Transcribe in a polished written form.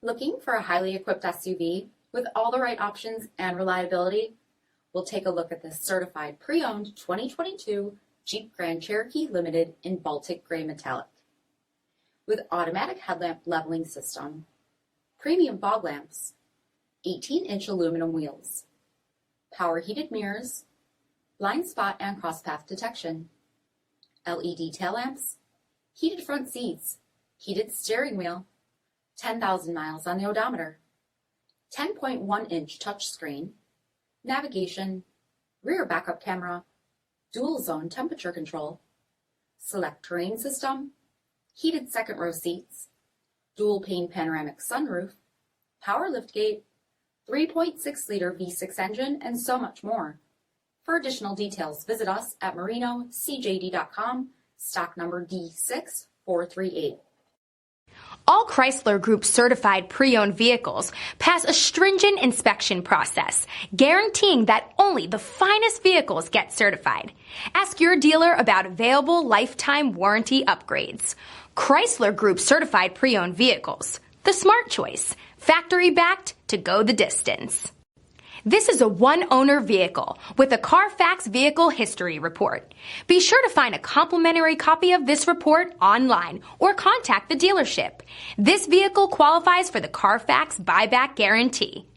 Looking for a highly equipped SUV with all the right options and reliability? We'll take a look at this certified pre-owned 2022 Jeep Grand Cherokee Limited in Baltic Gray Metallic. With automatic headlamp leveling system, premium fog lamps, 18-inch aluminum wheels, power heated mirrors, blind spot and crosspath detection, LED tail lamps, heated front seats, heated steering wheel, 10,000 miles on the odometer, 10.1-inch touchscreen, navigation, rear backup camera, dual zone temperature control, select terrain system, heated second row seats, dual pane panoramic sunroof, power liftgate, 3.6-liter V6 engine, and so much more. For additional details, visit us at marinocjd.com, stock number D6438. All Chrysler Group certified pre-owned vehicles pass a stringent inspection process, guaranteeing that only the finest vehicles get certified. Ask your dealer about available lifetime warranty upgrades. Chrysler Group certified pre-owned vehicles, the smart choice, factory backed to go the distance. This is a one-owner vehicle with a CARFAX vehicle history report. Be sure to find a complimentary copy of this report online or contact the dealership. This vehicle qualifies for the CARFAX buyback guarantee.